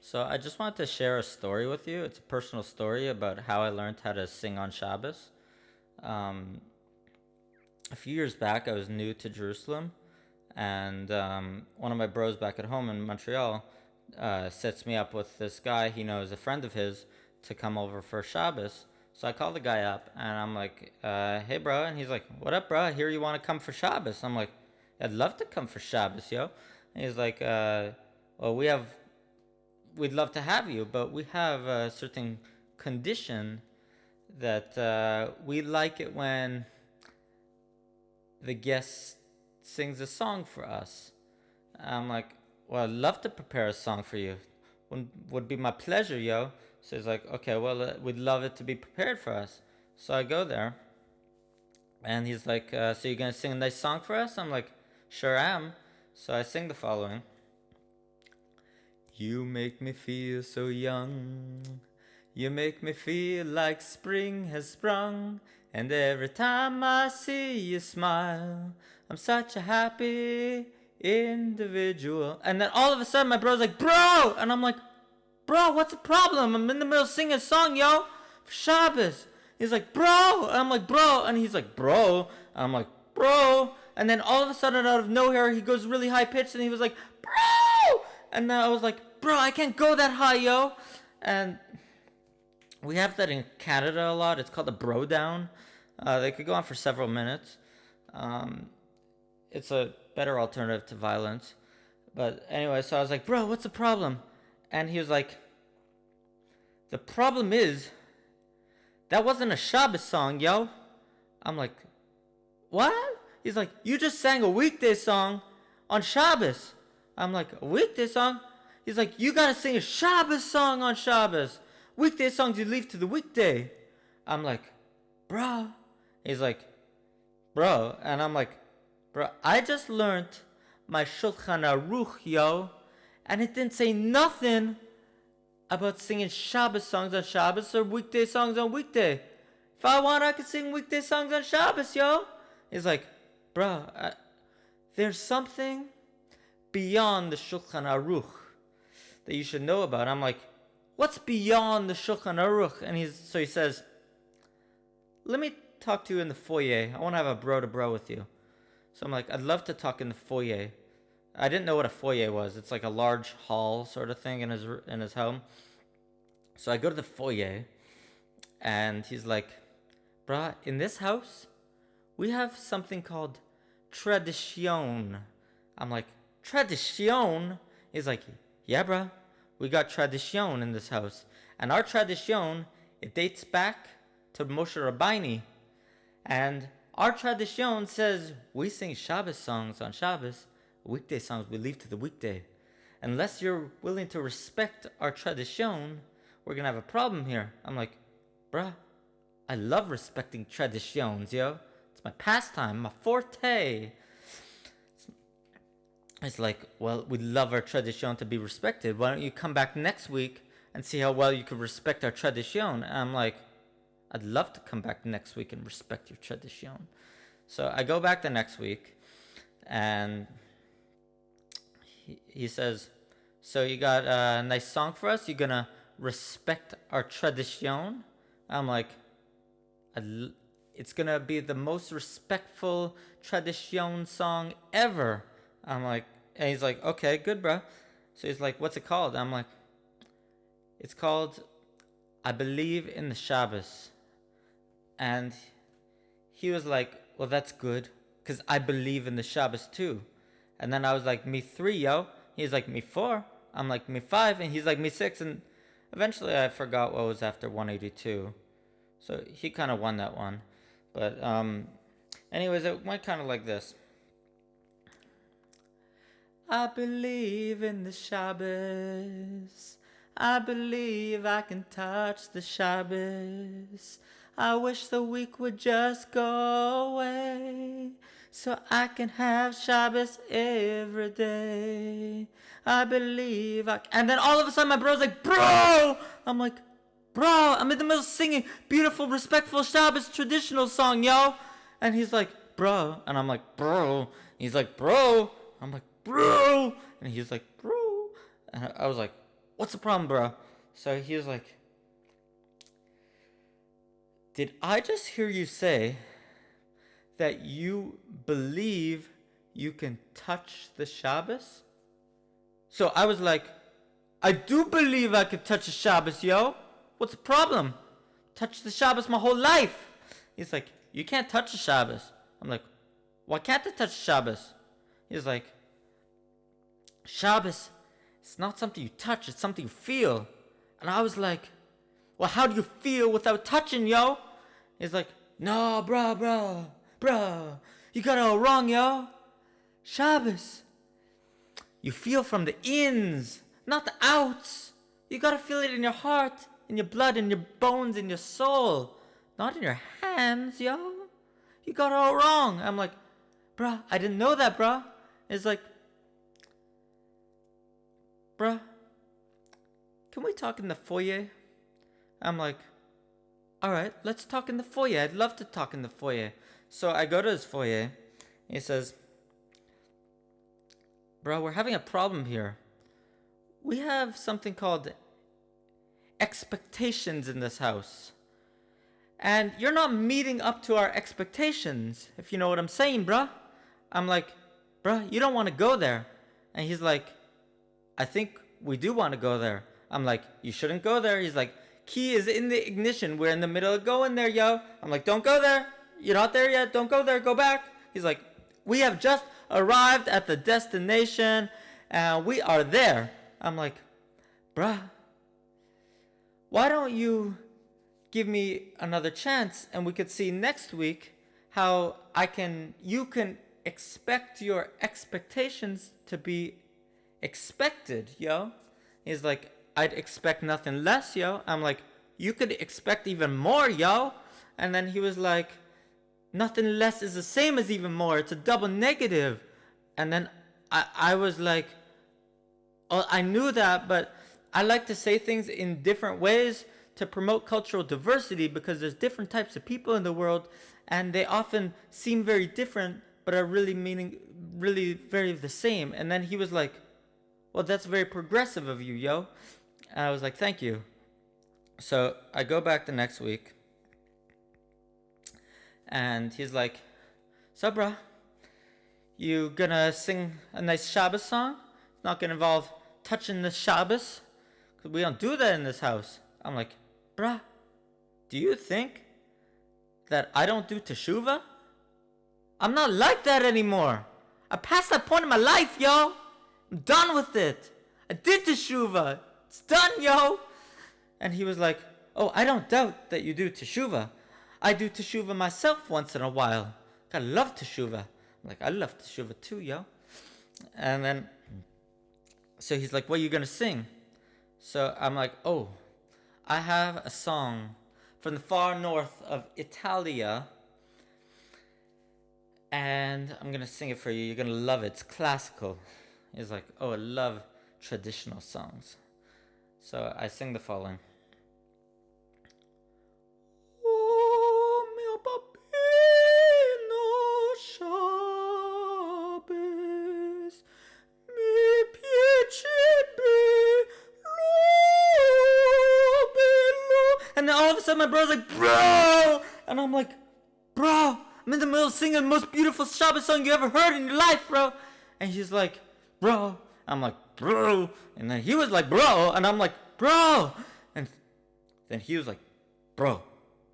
So I just wanted to share a story with you. It's a personal story about how I learned how to sing on Shabbos. Um, a few years back, I was new to Jerusalem, and one of my bros back at home in Montreal sets me up with this guy he knows, a friend of his, to come over for Shabbos. So I call the guy up, and I'm like, "Hey, bro," and he's like, "What up, bro? I hear you want to come for Shabbos." I'm like, "I'd love to come for Shabbos, yo." And he's like, "Well, we'd love to have you, but we have a certain condition that we like it when the guest sings a song for us." I'm like, "Well, I'd love to prepare a song for you. Would be my pleasure, yo." So he's like, "Okay, well, we'd love it to be prepared for us." So I go there, and he's like, "So you're gonna sing a nice song for us?" I'm like, "Sure am." So I sing the following. You make me feel so young. You make me feel like spring has sprung. And every time I see you smile, I'm such a happy individual. And then all of a sudden my bro's like, "Bro!" And I'm like, "Bro, what's the problem? I'm in the middle of singing a song, yo, for Shabbos." He's like, "Bro!" And I'm like, "Bro!" And he's like, "Bro!" And I'm like, "Bro!" And then all of a sudden out of nowhere he goes really high pitched and he was like, "Bro!" And then I was like, "Bro, I can't go that high, yo." And we have that in Canada a lot. It's called a bro down. They could go on for several minutes. Um, it's a better alternative to violence. But anyway, so I was like, "Bro, what's the problem?" And he was like, "The problem is, that wasn't a Shabbos song, yo." I'm like, "What?" He's like, "You just sang a weekday song on Shabbos." I'm like, "A weekday song?" He's like, "You gotta sing a Shabbos song on Shabbos. Weekday songs you leave to the weekday." I'm like, "Bro." He's like, "Bro." And I'm like, "Bro, I just learned my Shulchan Aruch, yo. And it didn't say nothing about singing Shabbos songs on Shabbos or weekday songs on weekday. If I want, I could sing weekday songs on Shabbos, yo." He's like, "Bro, there's something beyond the Shulchan Aruch that you should know about." I'm like, "What's beyond the Shulchan Aruch?" And he says, "Let me talk to you in the foyer. I want to have a bro to bro with you." So I'm like, "I'd love to talk in the foyer." I didn't know what a foyer was. It's like a large hall sort of thing in his home. So I go to the foyer, and he's like, "Bruh, in this house, we have something called tradition." I'm like, "Tradition?" He's like, "Yeah, bruh, we got tradition in this house. And our tradition, it dates back to Moshe Rabbeinu. And our tradition says we sing Shabbos songs on Shabbos, weekday songs we leave to the weekday. Unless you're willing to respect our tradition, we're gonna have a problem here." I'm like, "Bruh, I love respecting traditions, yo. It's my pastime, my forte." It's like, "Well, we love our tradition to be respected. Why don't you come back next week and see how well you can respect our tradition?" And I'm like, "I'd love to come back next week and respect your tradition." So I go back the next week, and he says, "So you got a nice song for us? You gonna respect our tradition?" I'm like, "It's gonna be the most respectful tradition song ever." I'm like, and he's like, "Okay, good, bro." So he's like, "What's it called?" I'm like, "It's called I Believe in the Shabbos." And he was like, "Well, that's good, because I believe in the Shabbos too." And then I was like, "Me three, yo." He's like, "Me four." I'm like, "Me five." And he's like, "Me six." And eventually I forgot what was after 182. So he kind of won that one. But anyways, it went kind of like this. I believe in the Shabbos. I believe I can touch the Shabbos. I wish the week would just go away so I can have Shabbos every day. I believe I can. And then all of a sudden my bro's like, "Bro!" I'm like, "Bro, I'm in the middle of singing beautiful, respectful Shabbos traditional song, yo." And he's like, "Bro." And I'm like, "Bro." He's like, "Bro." I'm like, "Bro." And he's like, "Bro." And I was like, what's the problem, bro? So he was like, did I just hear you say that you believe you can touch the Shabbos? So I was like, I do believe I could touch the Shabbos, yo. What's the problem? Touch the Shabbos my whole life. He's like, you can't touch the Shabbos. I'm like, why can't I touch the Shabbos? He's like, Shabbos, it's not something you touch, it's something you feel. And I was like, well, how do you feel without touching, yo? He's like, no, bro, you got it all wrong, yo. Shabbos, you feel from the ins, not the outs. You gotta feel it in your heart, in your blood, in your bones, in your soul, not in your hands, yo. You got it all wrong. I'm like, bruh, I didn't know that, bruh. It's like, bruh, can we talk in the foyer? I'm like, all right, let's talk in the foyer. I'd love to talk in the foyer. So I go to his foyer. He says, bro, we're having a problem here. We have something called expectations in this house. And you're not meeting up to our expectations, if you know what I'm saying, bruh. I'm like, bruh, you don't want to go there. And he's like, I think we do want to go there. I'm like, you shouldn't go there. He's like, key is in the ignition. We're in the middle of going there, yo. I'm like, don't go there. You're not there yet. Don't go there. Go back. He's like, we have just arrived at the destination and we are there. I'm like, bruh, why don't you give me another chance and we could see next week how you can expect your expectations to be expected, yo. He's like, I'd expect nothing less, yo. I'm like, you could expect even more, yo. And then he was like, nothing less is the same as even more. It's a double negative. And then I was like, oh, I knew that, but I like to say things in different ways to promote cultural diversity because there's different types of people in the world and they often seem very different but are really very the same. And then he was like, well, that's very progressive of you, yo. And I was like, thank you. So I go back the next week and he's like, so bruh, you gonna sing a nice Shabbos song? It's not gonna involve touching the Shabbos? Because we don't do that in this house. I'm like, bruh, do you think that I don't do teshuvah? I'm not like that anymore. I passed that point in my life, yo. I'm done with it. I did teshuvah. It's done, yo. And he was like, oh, I don't doubt that you do teshuvah. I do teshuvah myself once in a while. I love teshuvah. I'm like, I love teshuvah too, yo. And then, so he's like, what are you going to sing? So I'm like, oh, I have a song from the far north of Italia. And I'm going to sing it for you. You're going to love it. It's classical. He's like, oh, I love traditional songs. So I sing the following. Oh, mio bambino Shabbos, mi piacerebbe. And then all of a sudden my brother's like, bro! And I'm like, bro, I'm in the middle of singing the most beautiful Shabbos song you ever heard in your life, bro. And he's like, bro. I'm like, bro. And then he was like, bro. And I'm like, bro. And then he was like, bro.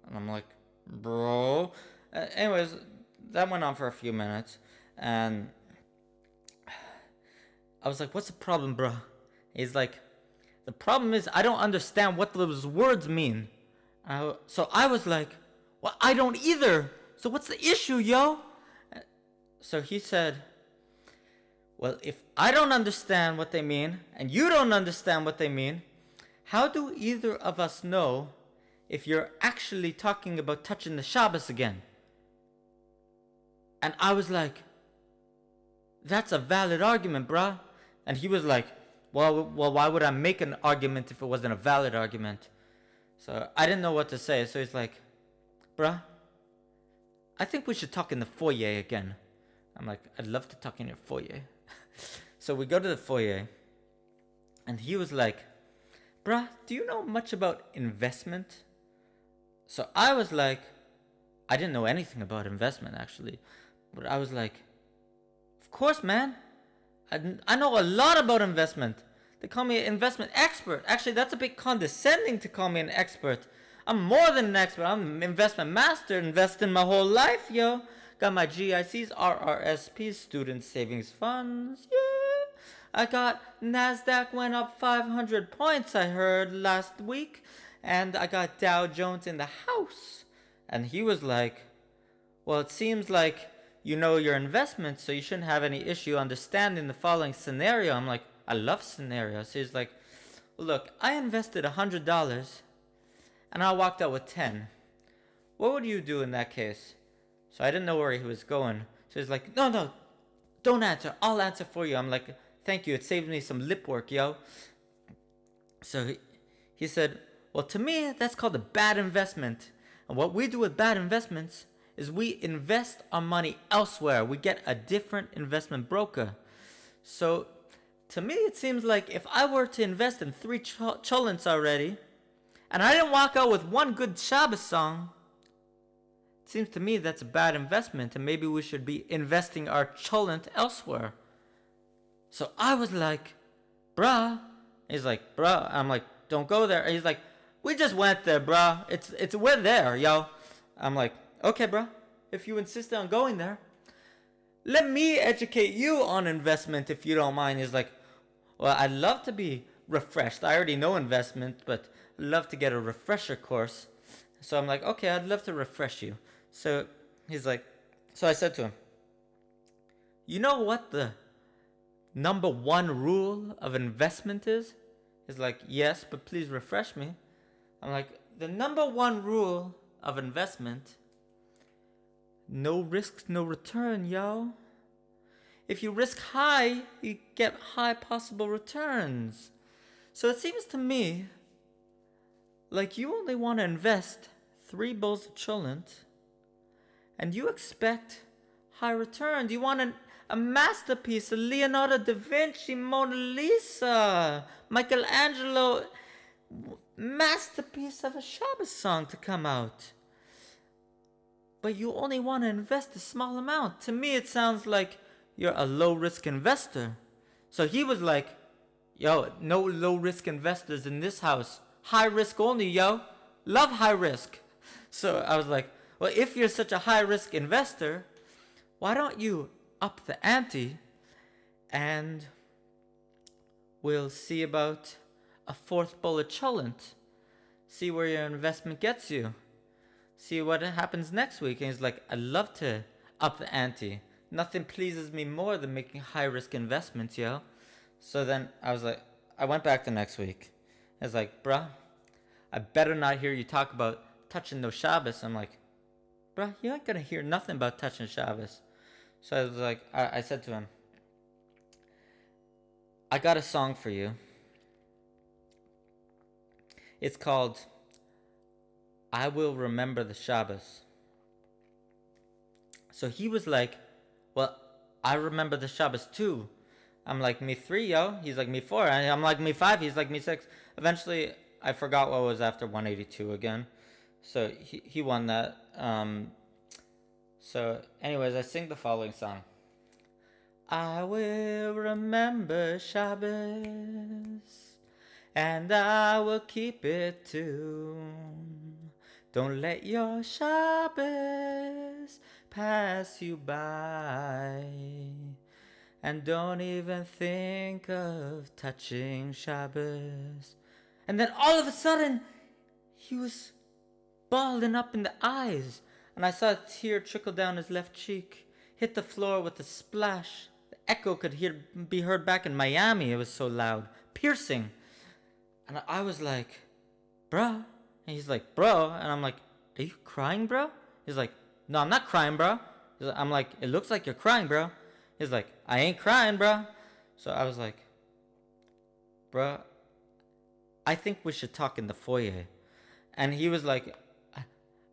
And I'm like, bro. Anyways, that went on for a few minutes. And I was like, what's the problem, bro? He's like, the problem is I don't understand what those words mean. So I was like, well, I don't either. So what's the issue, yo? So he said, well, if I don't understand what they mean, and you don't understand what they mean, how do either of us know if you're actually talking about touching the Shabbos again? And I was like, that's a valid argument, bruh. And he was like, well, why would I make an argument if it wasn't a valid argument? So I didn't know what to say. So he's like, bruh, I think we should talk in the foyer again. I'm like, I'd love to talk in your foyer. So we go to the foyer, and he was like, bruh, do you know much about investment? So I was like, I didn't know anything about investment actually. But I was like, of course, man. I know a lot about investment. They call me an investment expert. Actually, that's a bit condescending to call me an expert. I'm more than an expert. I'm an investment master, investing my whole life, yo. Got my GICs, RRSPs, student savings funds, yeah. I got NASDAQ went up 500 points, I heard last week. And I got Dow Jones in the house. And he was like, well, it seems like you know your investments, so you shouldn't have any issue understanding the following scenario. I'm like, I love scenarios. He's like, look, I invested $100 and I walked out with 10. What would you do in that case? So I didn't know where he was going. So he's like, no, don't answer. I'll answer for you. I'm like, thank you. It saved me some lip work, yo. So he said, well, to me, that's called a bad investment. And what we do with bad investments is we invest our money elsewhere. We get a different investment broker. So to me, it seems like if I were to invest in 3 cholents already, and I didn't walk out with one good Shabbos song, it seems to me that's a bad investment, and maybe we should be investing our cholent elsewhere. So I was like, bruh. He's like, bruh. I'm like, don't go there. He's like, we just went there, bruh. We're there, yo. I'm like, okay, bruh. If you insist on going there, let me educate you on investment if you don't mind. He's like, well, I'd love to be refreshed. I already know investment, but I'd love to get a refresher course. So I'm like, okay, I'd love to refresh you. So he's like, so I said to him, you know what the number 1 rule of investment is? He's like, yes, but please refresh me. I'm like, the number 1 rule of investment, no risk, no return, yo. If you risk high, you get high possible returns. So it seems to me like you only want to invest 3 bowls of cholent and you expect high return. You want a masterpiece, a Leonardo da Vinci, Mona Lisa, Michelangelo, masterpiece of a Shabbos song to come out. But you only want to invest a small amount. To me, it sounds like you're a low-risk investor. So he was like, yo, no low-risk investors in this house. High risk only, yo. Love high risk. So I was like, well, if you're such a high-risk investor, why don't you up the ante and we'll see about a 4th bowl of cholent. See where your investment gets you. See what happens next week. And he's like, I'd love to up the ante. Nothing pleases me more than making high-risk investments, yo. So then I was like, I went back the next week. I was like, bruh, I better not hear you talk about touching no Shabbos. I'm like, bruh, you ain't gonna hear nothing about touching Shabbos. So I was like, I said to him, I got a song for you. It's called I Will Remember the Shabbos. So he was like, well, I remember the Shabbos too. I'm like, me 3, yo. He's like, me 4. And I'm like, me 5. He's like, me 6. Eventually, I forgot what was after 182 again. So he won that. So anyways, I sing the following song. I will remember Shabbos, and I will keep it too. Don't let your Shabbos pass you by, and don't even think of touching Shabbos. And then all of a sudden, he was balding up in the eyes, and I saw a tear trickle down his left cheek, hit the floor with a splash. The echo could be heard back in Miami. It was so loud, piercing. And I was like, bruh. And he's like, bro. And I'm like, are you crying, bro? He's like, no, I'm not crying, bro. I'm like, it looks like you're crying, bro. He's like, I ain't crying, bro. So I was like, bro, I think we should talk in the foyer. And he was like,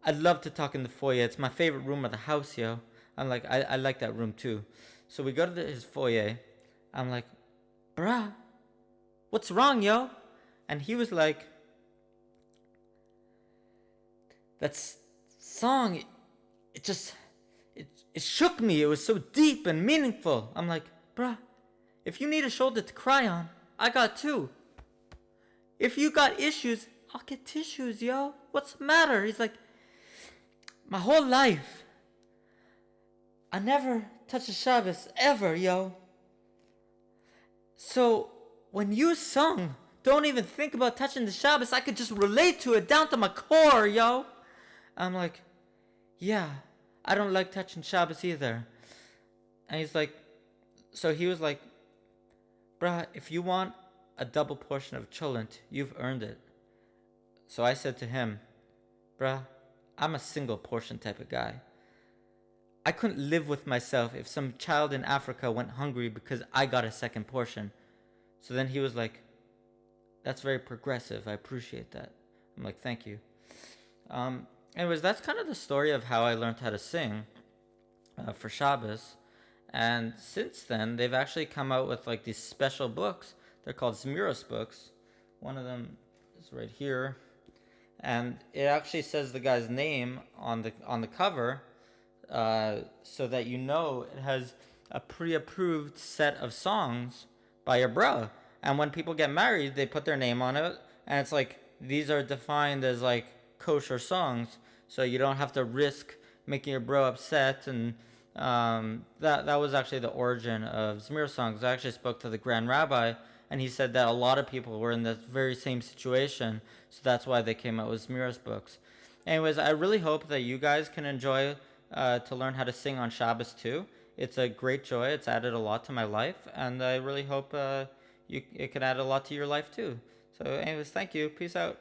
I'd love to talk in the foyer. It's my favorite room of the house, yo. I'm like, I like that room too. So we go to his foyer. I'm like, bruh, what's wrong, yo? And he was like, that song, it just, it shook me. It was so deep and meaningful. I'm like, bruh, if you need a shoulder to cry on, I got two. If you got issues, I'll get tissues, yo. What's the matter? He's like, my whole life, I never touched a Shabbos ever, yo. So when you sung, don't even think about touching the Shabbos, I could just relate to it down to my core, yo. I'm like, yeah, I don't like touching Shabbos either. And he's like, so he was like, bruh, if you want a double portion of cholent, you've earned it. So I said to him, bruh, I'm a single portion type of guy. I couldn't live with myself if some child in Africa went hungry because I got a second portion. So then he was like, that's very progressive. I appreciate that. I'm like, thank you. Anyways, that's kind of the story of how I learned how to sing for Shabbos. And since then, they've actually come out with like these special books. They're called Zmiros books. One of them is right here. And it actually says the guy's name on the cover, so that you know it has a pre-approved set of songs by your bro. And when people get married, they put their name on it, and it's like these are defined as like kosher songs, so you don't have to risk making your bro upset. And that was actually the origin of Zmir songs. I actually spoke to the Grand Rabbi, and he said that a lot of people were in this very same situation, so that's why they came out with Zmiros books. Anyways, I really hope that you guys can enjoy to learn how to sing on Shabbos too. It's a great joy. It's added a lot to my life, and I really hope it can add a lot to your life too. So anyways, thank you. Peace out.